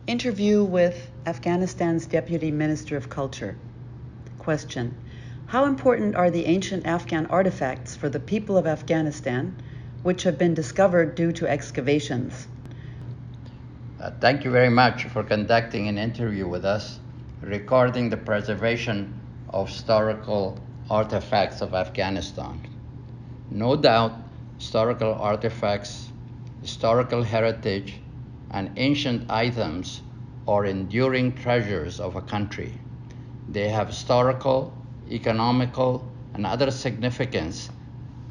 Interview with Afghanistan's Deputy Minister of Culture. Question: how important are the ancient Afghan artifacts for the people of Afghanistan, which have been discovered due to excavations? Thank you very much for conducting an interview with us regarding the preservation of historical artifacts of Afghanistan. No doubt, historical artifacts, historical heritage, and ancient items are enduring treasures of a country. They have historical, economical, and other significance,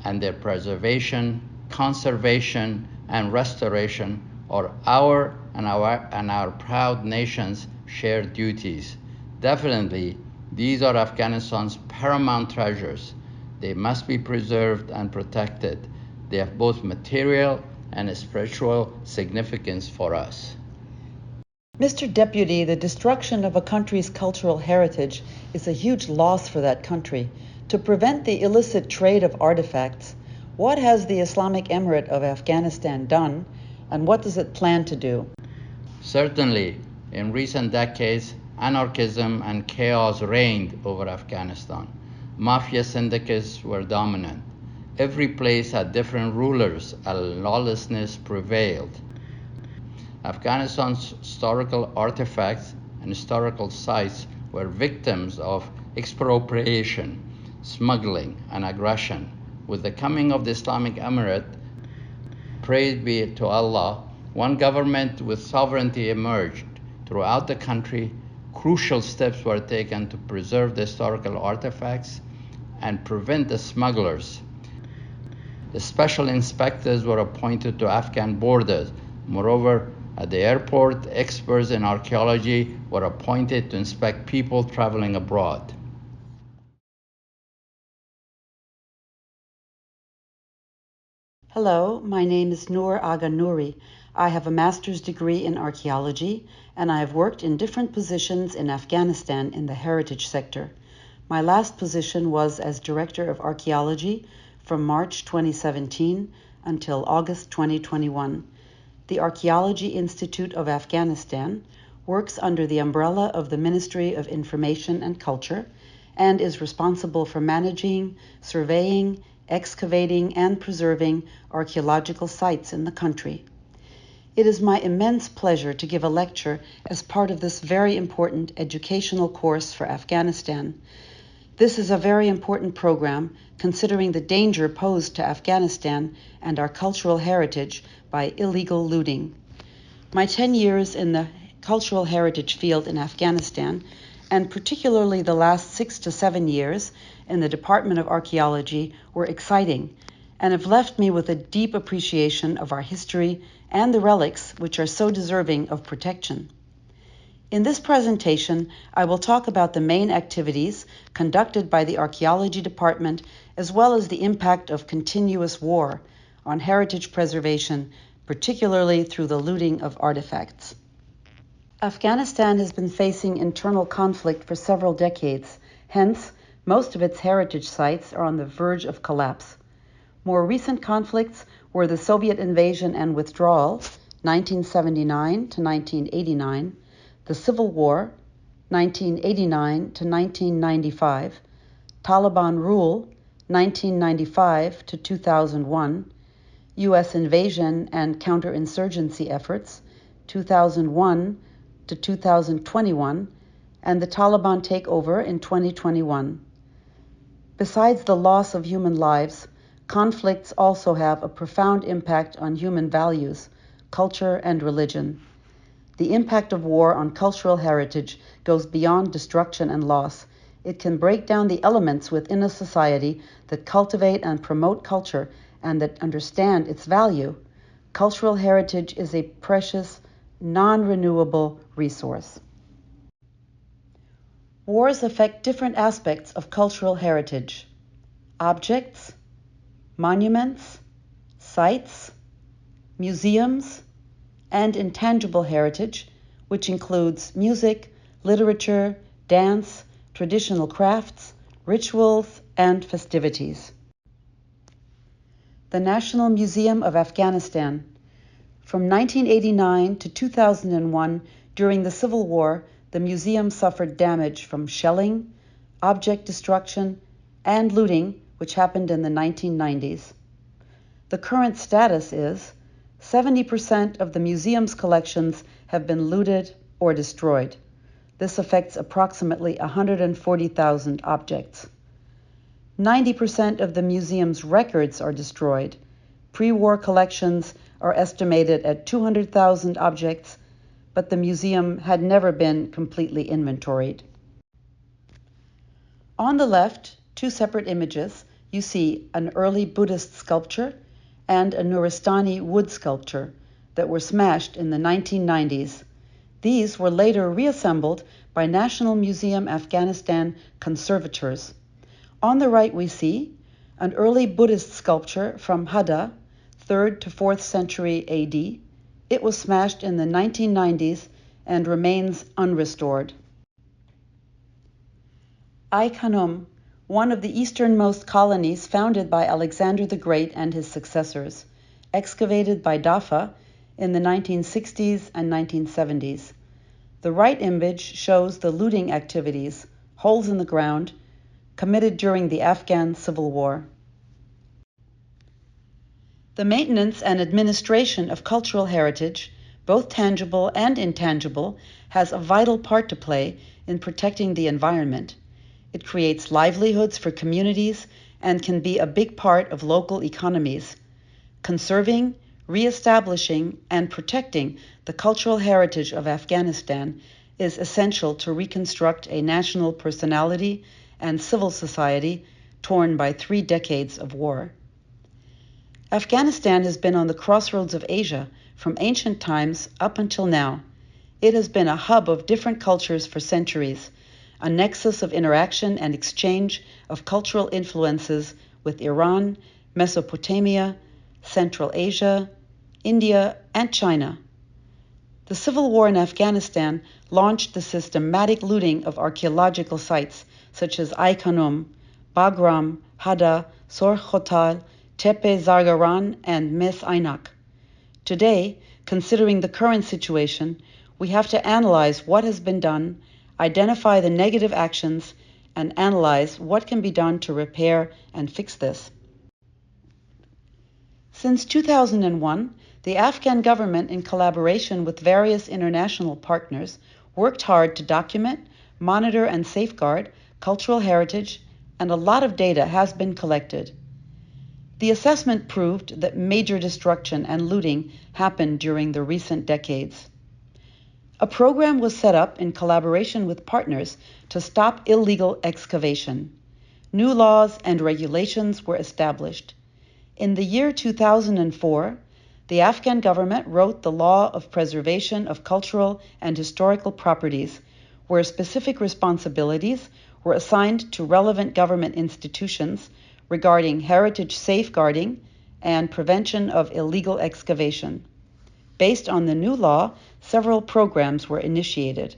and their preservation, conservation, and restoration are our and our proud nation's shared duties. Definitely, these are Afghanistan's paramount treasures. They must be preserved and protected. They have both material and spiritual significance for us. Mr. Deputy, the destruction of a country's cultural heritage is a huge loss for that country. To prevent the illicit trade of artifacts, what has the Islamic Emirate of Afghanistan done, and what does it plan to do? Certainly, in recent decades, anarchism and chaos reigned over Afghanistan. Mafia syndicates were dominant. Every place had different rulers and lawlessness prevailed. Afghanistan's historical artifacts and historical sites were victims of expropriation, smuggling, and aggression. With the coming of the Islamic Emirate, praise be to Allah, one government with sovereignty emerged. Throughout the country, crucial steps were taken to preserve the historical artifacts and prevent the smugglers. The special inspectors were appointed to Afghan borders. Moreover, at the airport, experts in archaeology were appointed to inspect people traveling abroad. Hello, my name is Noor Aga Nouri. I have a master's degree in archaeology, and I have worked in different positions in Afghanistan in the heritage sector. My last position was as Director of Archaeology from March 2017 until August 2021. The Archaeology Institute of Afghanistan works under the umbrella of the Ministry of Information and Culture and is responsible for managing, surveying, excavating, and preserving archaeological sites in the country. It is my immense pleasure to give a lecture as part of this very important educational course for Afghanistan. This is a very important program considering the danger posed to Afghanistan and our cultural heritage by illegal looting. My 10 years in the cultural heritage field in Afghanistan, and particularly the last 6 to 7 years in the Department of Archaeology, were exciting and have left me with a deep appreciation of our history and the relics which are so deserving of protection. In this presentation, I will talk about the main activities conducted by the Archaeology Department as well as the impact of continuous war on heritage preservation, particularly through the looting of artifacts. Afghanistan has been facing internal conflict for several decades. Hence, most of its heritage sites are on the verge of collapse. More recent conflicts were the Soviet invasion and withdrawal, 1979 to 1989, the Civil War, 1989 to 1995, Taliban rule, 1995 to 2001, U.S. invasion and counterinsurgency efforts, 2001 to 2021, and the Taliban takeover in 2021. Besides the loss of human lives, conflicts also have a profound impact on human values, culture, and religion. The impact of war on cultural heritage goes beyond destruction and loss. It can break down the elements within a society that cultivate and promote culture and that understand its value. Cultural heritage is a precious, non-renewable resource. Wars affect different aspects of cultural heritage: objects, monuments, sites, museums, and intangible heritage, which includes music, literature, dance, traditional crafts, rituals, and festivities. The National Museum of Afghanistan. From 1989 to 2001, During the Civil War, the museum suffered damage from shelling, object destruction, and looting, which happened in the 1990s. The current status is 70% of the museum's collections have been looted or destroyed. This affects approximately 140,000 objects. 90% of the museum's records are destroyed. Pre-war collections are estimated at 200,000 objects, but the museum had never been completely inventoried. On the left, two separate images, you see an early Buddhist sculpture and a Nuristani wood sculpture that were smashed in the 1990s. These were later reassembled by National Museum Afghanistan conservators. On the right we see an early Buddhist sculpture from Hada, 3rd to 4th century AD. It was smashed in the 1990s and remains unrestored. Ai Khanum, one of the easternmost colonies founded by Alexander the Great and his successors, excavated by DAFA in the 1960s and 1970s. The right image shows the looting activities, holes in the ground, committed during the Afghan Civil War. The maintenance and administration of cultural heritage, both tangible and intangible, has a vital part to play in protecting the environment. It creates livelihoods for communities and can be a big part of local economies. Conserving, re-establishing, and protecting the cultural heritage of Afghanistan is essential to reconstruct a national personality and civil society torn by 3 decades of war. Afghanistan has been on the crossroads of Asia from ancient times up until now. It has been a hub of different cultures for centuries, a nexus of interaction and exchange of cultural influences with Iran, Mesopotamia, Central Asia, India, and China. The civil war in Afghanistan launched the systematic looting of archaeological sites such as Ai Khanum, Bagram, Hada, Sor Khotal, Tepe Zargaran, and Mes Aynak. Today, considering the current situation, we have to analyze what has been done, identify the negative actions, and analyze what can be done to repair and fix this. Since 2001, the Afghan government, in collaboration with various international partners, worked hard to document, monitor, and safeguard cultural heritage, and a lot of data has been collected. The assessment proved that major destruction and looting happened during the recent decades. A program was set up in collaboration with partners to stop illegal excavation. New laws and regulations were established. In the year 2004, the Afghan government wrote the Law of Preservation of Cultural and Historical Properties, where specific responsibilities were assigned to relevant government institutions regarding heritage safeguarding and prevention of illegal excavation. Based on the new law, several programs were initiated.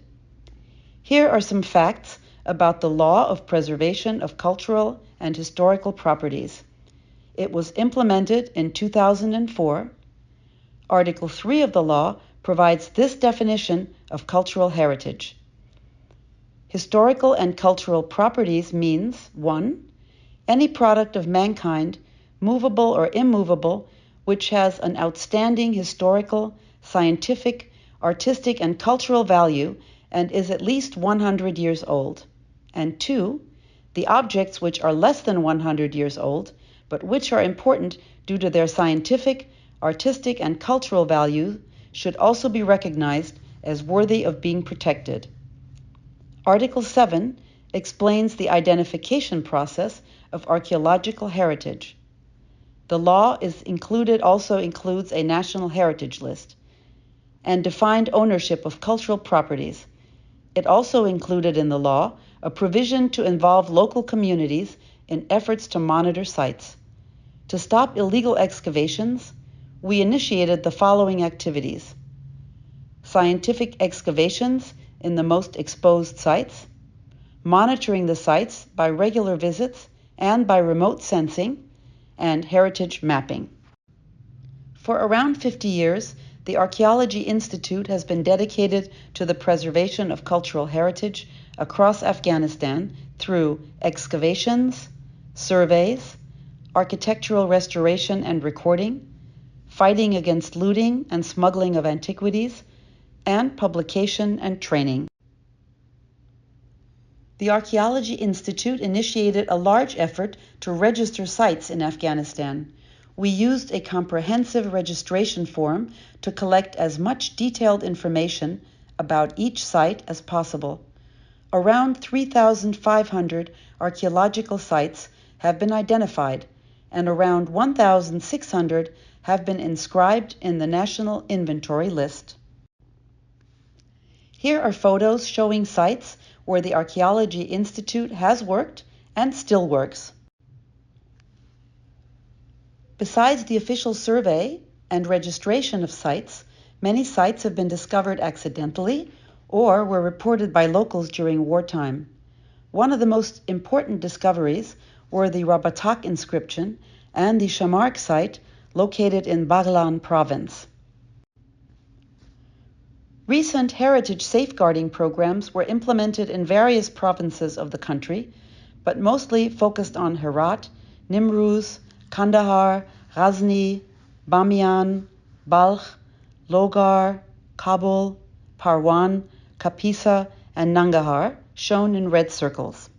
Here are some facts about the Law of Preservation of Cultural and Historical Properties. It was implemented in 2004. Article 3 of the law provides this definition of cultural heritage. Historical and cultural properties means 1. Any product of mankind, movable or immovable, which has an outstanding historical, scientific, artistic, and cultural value and is at least 100 years old. And 2. The objects which are less than 100 years old, but which are important due to their scientific, artistic, and cultural value, should also be recognized as worthy of being protected. Article 7 explains the identification process of archaeological heritage. The law also includes a national heritage list and defined ownership of cultural properties. It also included in the law a provision to involve local communities in efforts to monitor sites. To stop illegal excavations, we initiated the following activities: scientific excavations in the most exposed sites, monitoring the sites by regular visits and by remote sensing, and heritage mapping. For around 50 years, The Archaeology Institute has been dedicated to the preservation of cultural heritage across Afghanistan through excavations, surveys, architectural restoration and recording, fighting against looting and smuggling of antiquities, and publication and training. The Archaeology Institute initiated a large effort to register sites in Afghanistan. We used a comprehensive registration form to collect as much detailed information about each site as possible. Around 3,500 archaeological sites have been identified, and around 1,600 have been inscribed in the National Inventory List. Here are photos showing sites where the Archaeology Institute has worked and still works. Besides the official survey and registration of sites, many sites have been discovered accidentally or were reported by locals during wartime. One of the most important discoveries were the Rabatak inscription and the Shamark site located in Baghlan province. Recent heritage safeguarding programs were implemented in various provinces of the country, but mostly focused on Herat, Nimruz, Kandahar, Ghazni, Bamiyan, Balkh, Logar, Kabul, Parwan, Kapisa, and Nangarhar, shown in red circles.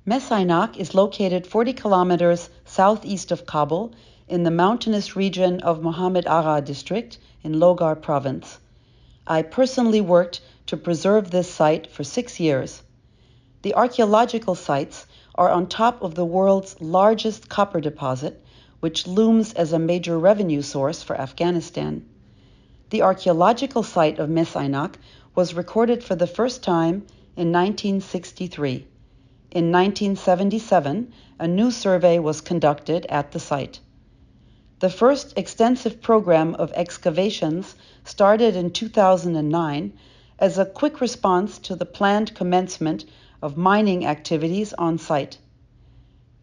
Mesainak is located 40 kilometers southeast of Kabul in the mountainous region of Mohammed Agha district in Logar province. I personally worked to preserve this site for 6 years. The archaeological sites are on top of the world's largest copper deposit, which looms as a major revenue source for Afghanistan. The archaeological site of Mesainak was recorded for the first time in 1963. In 1977, a new survey was conducted at the site. The first extensive program of excavations started in 2009 as a quick response to the planned commencement of mining activities on site.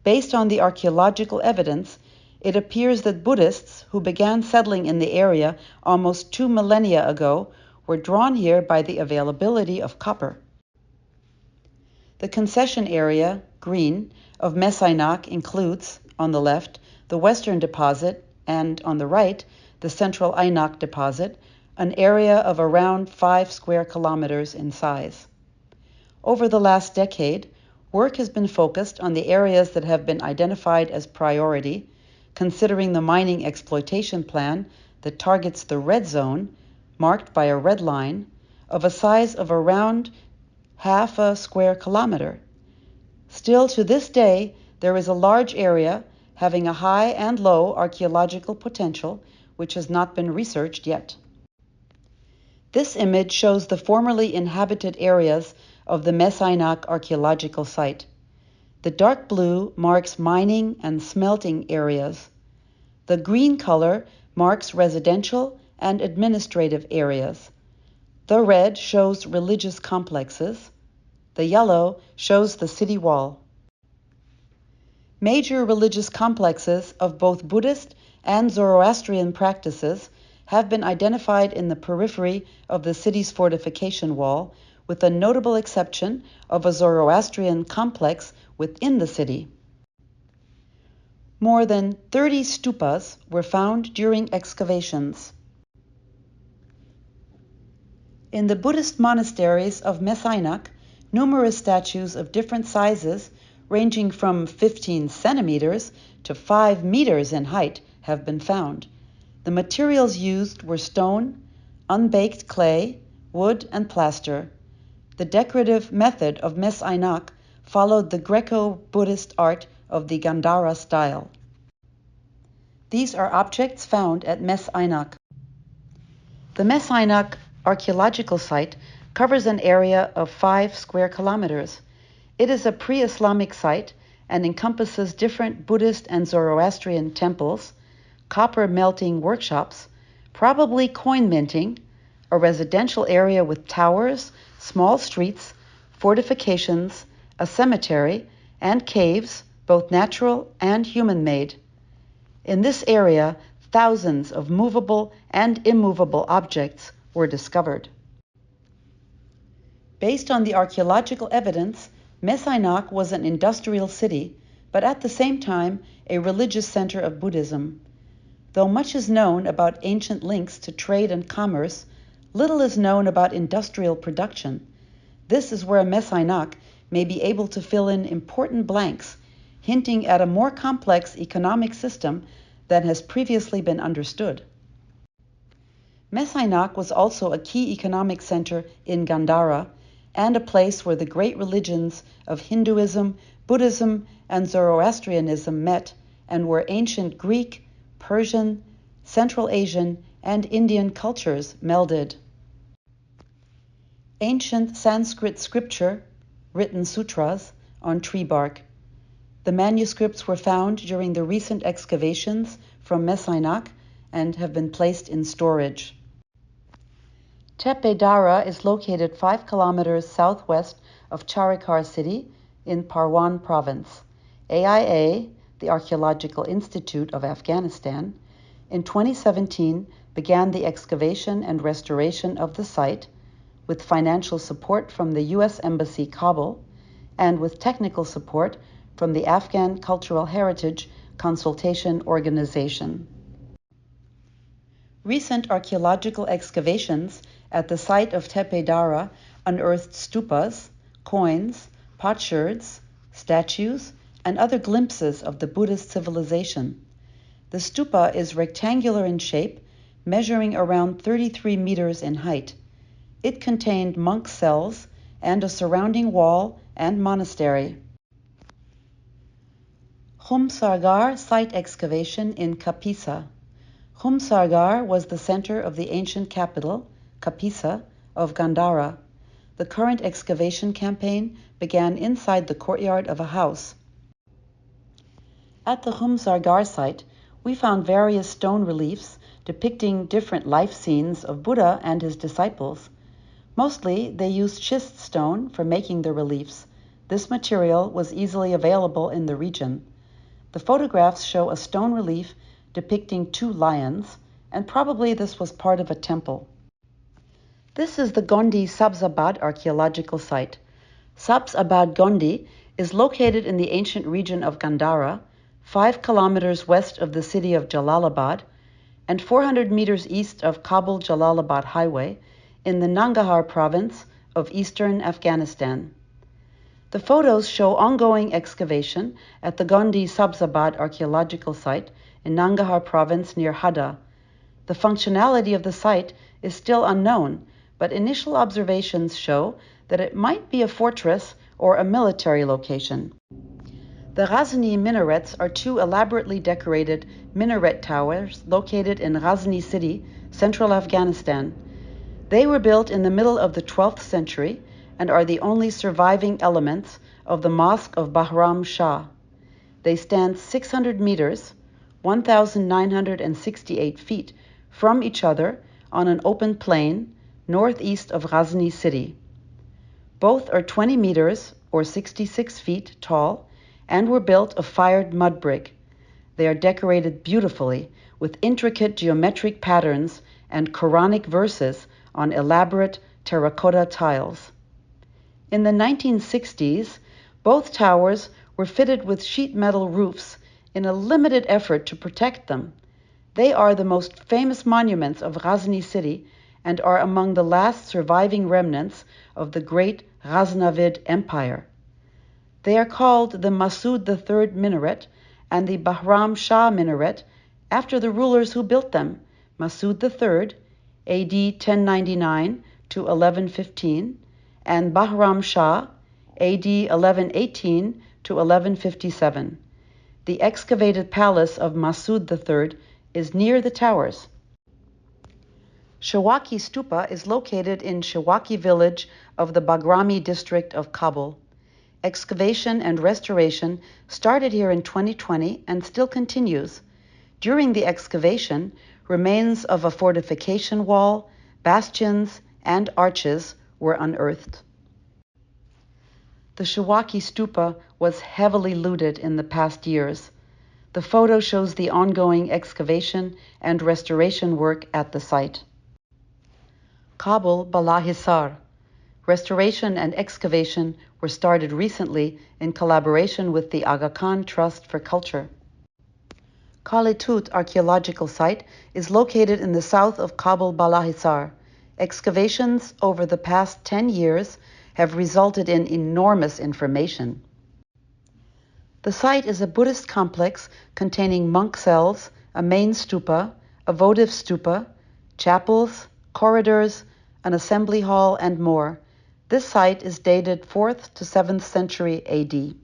Based on the archaeological evidence, it appears that Buddhists who began settling in the area almost 2 millennia ago were drawn here by the availability of copper. The concession area, green, of Mesainak includes, on the left, the western deposit and, on the right, the central Ainak deposit, an area of around 5 square kilometers in size. Over the last decade, work has been focused on the areas that have been identified as priority, considering the mining exploitation plan that targets the red zone, marked by a red line, of a size of around half a square kilometer. Still to this day, there is a large area having a high and low archaeological potential which has not been researched yet. This image shows the formerly inhabited areas of the Mesainak archaeological site. The dark blue marks mining and smelting areas. The green color marks residential and administrative areas. The red shows religious complexes. The yellow shows the city wall. Major religious complexes of both Buddhist and Zoroastrian practices have been identified in the periphery of the city's fortification wall, with a notable exception of a Zoroastrian complex within the city. More than 30 stupas were found during excavations. In the Buddhist monasteries of Mesainak, numerous statues of different sizes, ranging from 15 centimeters to 5 meters in height, have been found. The materials used were stone, unbaked clay, wood, and plaster. The decorative method of Mesainak followed the Greco-Buddhist art of the Gandhara style. These are objects found at Mesainak. The Mesainak archaeological site covers an area of 5 square kilometers. It is a pre-Islamic site and encompasses different Buddhist and Zoroastrian temples, copper melting workshops, probably coin minting, a residential area with towers, small streets, fortifications, a cemetery, and caves, both natural and human-made. In this area, thousands of movable and immovable objects were discovered. Based on the archaeological evidence, Messainak was an industrial city, but at the same time a religious center of Buddhism. Though much is known about ancient links to trade and commerce, little is known about industrial production. This is where Messainak may be able to fill in important blanks, hinting at a more complex economic system than has previously been understood. Messainak was also a key economic center in Gandhara and a place where the great religions of Hinduism, Buddhism, and Zoroastrianism met and where ancient Greek, Persian, Central Asian, and Indian cultures melded. Ancient Sanskrit scripture, written sutras, on tree bark. The manuscripts were found during the recent excavations from Messainak and have been placed in storage. Tepe Dara is located 5 kilometers southwest of Charikar city in Parwan province. AIA, the Archaeological Institute of Afghanistan, in 2017 began the excavation and restoration of the site with financial support from the U.S. Embassy Kabul and with technical support from the Afghan Cultural Heritage Consultation Organization. Recent archaeological excavations at the site of Tepe Dara unearthed stupas, coins, potsherds, statues, and other glimpses of the Buddhist civilization. The stupa is rectangular in shape, measuring around 33 meters in height. It contained monk cells and a surrounding wall and monastery. Khumsargar site excavation in Kapisa. Khumsargar was the center of the ancient capital, Kapisa, of Gandhara. The current excavation campaign began inside the courtyard of a house. At the Khumsargar site, we found various stone reliefs depicting different life scenes of Buddha and his disciples. Mostly, they used schist stone for making the reliefs. This material was easily available in the region. The photographs show a stone relief depicting 2 lions, and probably this was part of a temple. This is the Gondi Sabzabad archaeological site. Sabzabad Gondi is located in the ancient region of Gandhara, 5 kilometers west of the city of Jalalabad, and 400 meters east of Kabul-Jalalabad Highway in the Nangarhar province of eastern Afghanistan. The photos show ongoing excavation at the Gondi Sabzabad archaeological site in Nangarhar province near Hada. The functionality of the site is still unknown, but initial observations show that it might be a fortress or a military location. The Ghazni minarets are 2 elaborately decorated minaret towers located in Ghazni city, central Afghanistan. They were built in the middle of the 12th century and are the only surviving elements of the Mosque of Bahram Shah. They stand 600 meters, 1,968 feet, from each other on an open plain northeast of Ghazni city. Both are 20 meters, or 66 feet, tall, and were built of fired mud brick. They are decorated beautifully with intricate geometric patterns and Quranic verses on elaborate terracotta tiles. In the 1960s, both towers were fitted with sheet metal roofs in a limited effort to protect them. They are the most famous monuments of Ghazni city and are among the last surviving remnants of the great Ghaznavid Empire. They are called the Masud III minaret and the Bahram Shah minaret after the rulers who built them, Masud III, AD 1099 to 1115, and Bahram Shah, AD 1118 to 1157. The excavated palace of Masud III is near the towers. Shawaki Stupa is located in Shawaki village of the Bagrami district of Kabul. Excavation and restoration started here in 2020 and still continues. During the excavation, remains of a fortification wall, bastions, and arches were unearthed. The Shawaki Stupa was heavily looted in the past years. The photo shows the ongoing excavation and restoration work at the site. Kabul Bala Hisar. Restoration and excavation were started recently in collaboration with the Aga Khan Trust for Culture. Kale Tut archaeological site is located in the south of Kabul Bala Hisar. Excavations over the past 10 years have resulted in enormous information. The site is a Buddhist complex containing monk cells, a main stupa, a votive stupa, chapels, corridors, an assembly hall, and more. This site is dated 4th to 7th century AD.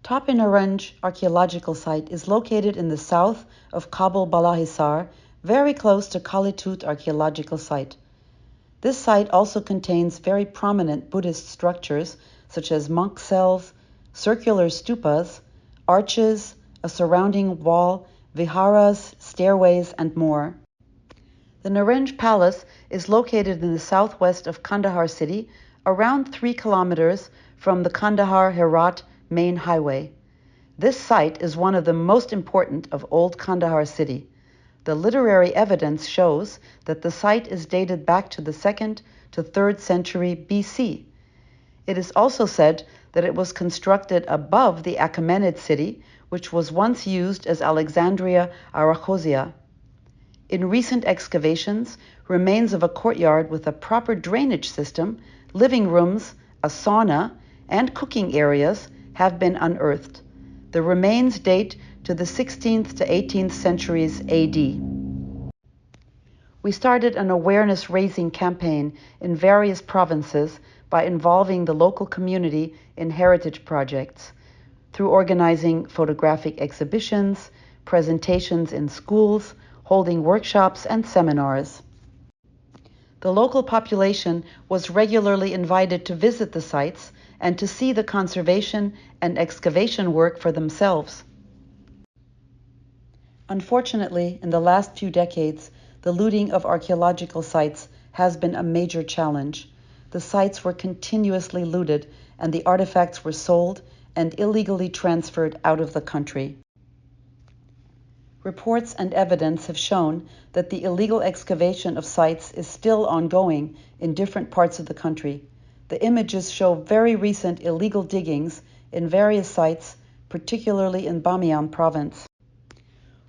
Tapinaranj archaeological site is located in the south of Kabul Bala Hisar, very close to Kale Tut archaeological site. This site also contains very prominent Buddhist structures such as monk cells, circular stupas, arches, a surrounding wall, viharas, stairways, and more. The Narenj Palace is located in the southwest of Kandahar city, around 3 kilometers from the Kandahar-Herat main highway. This site is one of the most important of old Kandahar city. The literary evidence shows that the site is dated back to the 2nd to 3rd century BC. It is also said that it was constructed above the Achaemenid city, which was once used as Alexandria Arachosia. In recent excavations, remains of a courtyard with a proper drainage system, living rooms, a sauna, and cooking areas have been unearthed. The remains date to the 16th to 18th centuries AD. We started an awareness-raising campaign in various provinces by involving the local community in heritage projects, through organizing photographic exhibitions, presentations in schools, holding workshops and seminars. The local population was regularly invited to visit the sites and to see the conservation and excavation work for themselves. Unfortunately, in the last few decades, the looting of archaeological sites has been a major challenge. The sites were continuously looted and the artifacts were sold and illegally transferred out of the country. Reports and evidence have shown that the illegal excavation of sites is still ongoing in different parts of the country. The images show very recent illegal diggings in various sites, particularly in Bamiyan province.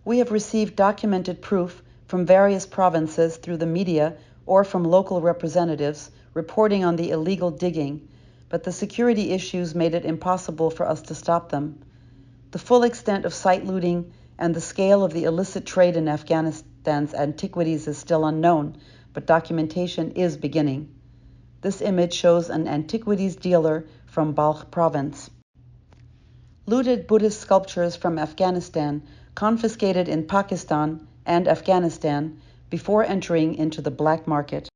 We have received documented proof from various provinces through the media or from local representatives reporting on the illegal digging, but the security issues made it impossible for us to stop them. The full extent of site looting and the scale of the illicit trade in Afghanistan's antiquities is still unknown, but documentation is beginning. This image shows an antiquities dealer from Balkh province. Looted Buddhist sculptures from Afghanistan confiscated in Pakistan and Afghanistan before entering into the black market.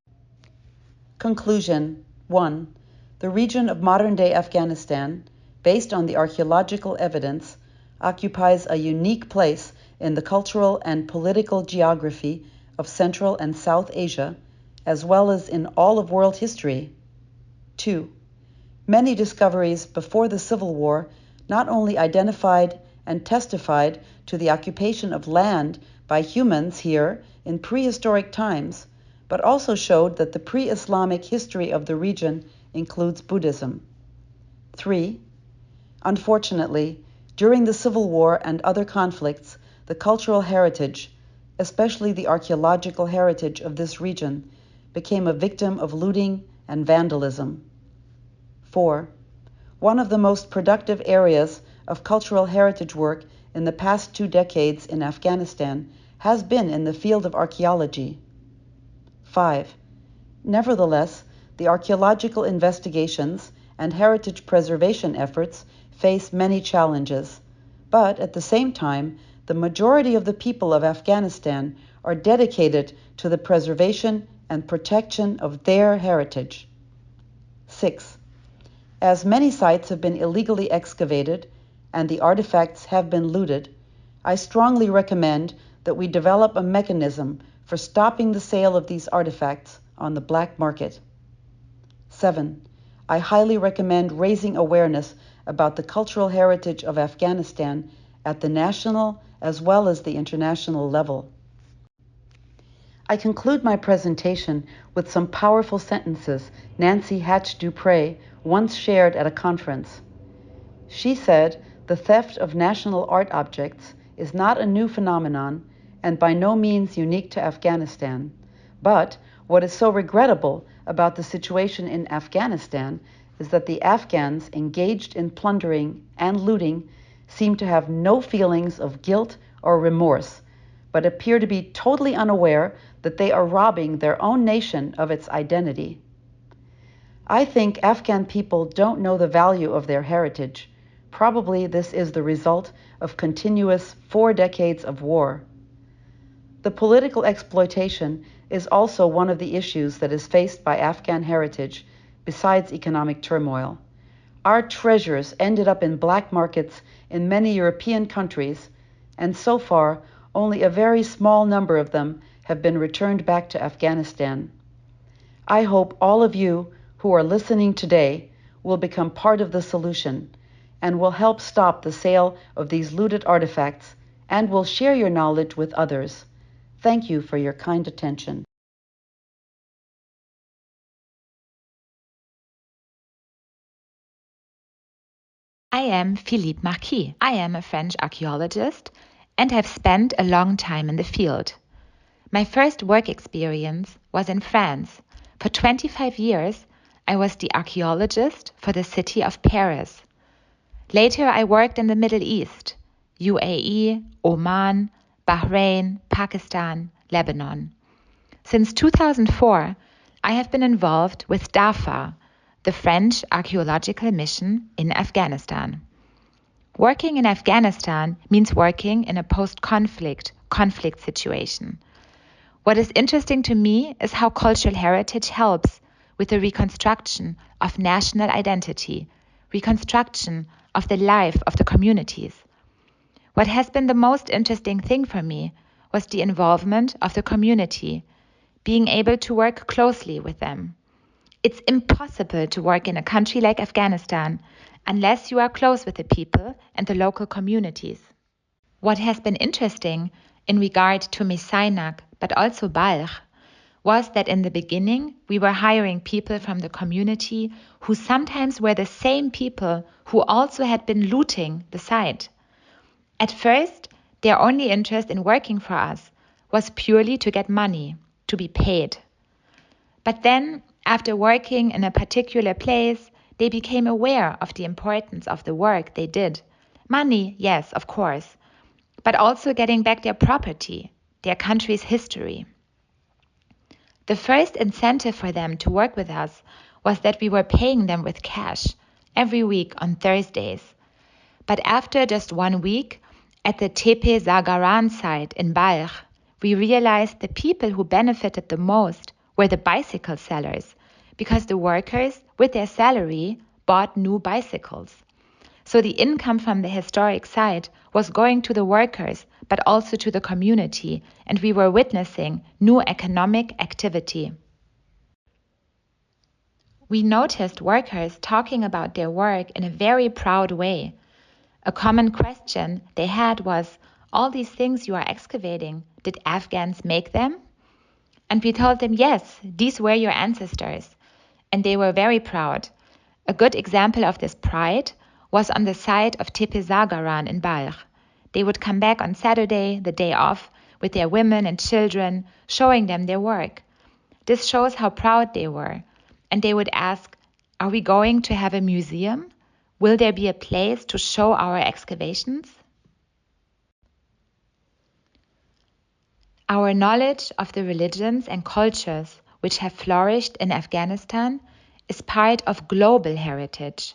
Conclusion 1. The region of modern-day Afghanistan, based on the archaeological evidence, occupies a unique place in the cultural and political geography of Central and South Asia, as well as in all of world history. 2. Many discoveries before the Civil War not only identified and testified to the occupation of land by humans here in prehistoric times, but also showed that the pre-Islamic history of the region includes Buddhism. 3. Unfortunately, during the Civil War and other conflicts, the cultural heritage, especially the archaeological heritage of this region, became a victim of looting and vandalism. 4. One of the most productive areas of cultural heritage work in the past 2 decades in Afghanistan has been in the field of archaeology. 5. Nevertheless, the archaeological investigations and heritage preservation efforts face many challenges, but at the same time, the majority of the people of Afghanistan are dedicated to the preservation and protection of their heritage. 6. As many sites have been illegally excavated and the artifacts have been looted, I strongly recommend that we develop a mechanism for stopping the sale of these artifacts on the black market. 7. I highly recommend raising awareness about the cultural heritage of Afghanistan at the national as well as the international level. I conclude my presentation with some powerful sentences Nancy Hatch Dupre once shared at a conference. She said, "The theft of national art objects is not a new phenomenon and by no means unique to Afghanistan. But what is so regrettable about the situation in Afghanistan is that the Afghans engaged in plundering and looting seem to have no feelings of guilt or remorse, but appear to be totally unaware that they are robbing their own nation of its identity." I think Afghan people don't know the value of their heritage. Probably this is the result of continuous 4 decades of war. The political exploitation is also one of the issues that is faced by Afghan heritage, besides economic turmoil. Our treasures ended up in black markets in many European countries, and so far, only a very small number of them have been returned back to Afghanistan. I hope all of you who are listening today will become part of the solution and will help stop the sale of these looted artifacts and will share your knowledge with others. Thank you for your kind attention. I am Philippe Marquis. I am a French archaeologist and have spent a long time in the field. My first work experience was in France. For 25 years, I was the archaeologist for the city of Paris. Later, I worked in the Middle East, UAE, Oman, Bahrain, Pakistan, Lebanon. Since 2004, I have been involved with DAFA, the French archaeological mission in Afghanistan. Working in Afghanistan means working in a post-conflict situation. What is interesting to me is how cultural heritage helps with the reconstruction of national identity, reconstruction of the life of the communities. What has been the most interesting thing for me was the involvement of the community, being able to work closely with them. It's impossible to work in a country like Afghanistan unless you are close with the people and the local communities. What has been interesting in regard to Messainak, but also Balkh, was that in the beginning we were hiring people from the community who sometimes were the same people who also had been looting the site. At first, their only interest in working for us was purely to get money, to be paid. But then, after working in a particular place, they became aware of the importance of the work they did. Money, yes, of course, but also getting back their property, their country's history. The first incentive for them to work with us was that we were paying them with cash every week on Thursdays. But after just 1 week, at the Tepe Zagaran site in Balkh, we realized the people who benefited the most were the bicycle sellers, because the workers, with their salary, bought new bicycles. So the income from the historic site was going to the workers, but also to the community, and we were witnessing new economic activity. We noticed workers talking about their work in a very proud way. A common question they had was, "All these things you are excavating, did Afghans make them?" And we told them, yes, these were your ancestors. And they were very proud. A good example of this pride was on the site of Tepe Zagaran in Balkh. They would come back on Saturday, the day off, with their women and children, showing them their work. This shows how proud they were. And they would ask, "Are we going to have a museum? Will there be a place to show our excavations?" Our knowledge of the religions and cultures which have flourished in Afghanistan is part of global heritage.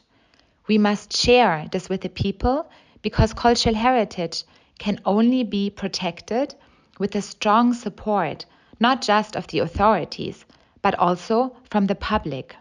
We must share this with the people because cultural heritage can only be protected with the strong support, not just of the authorities, but also from the public.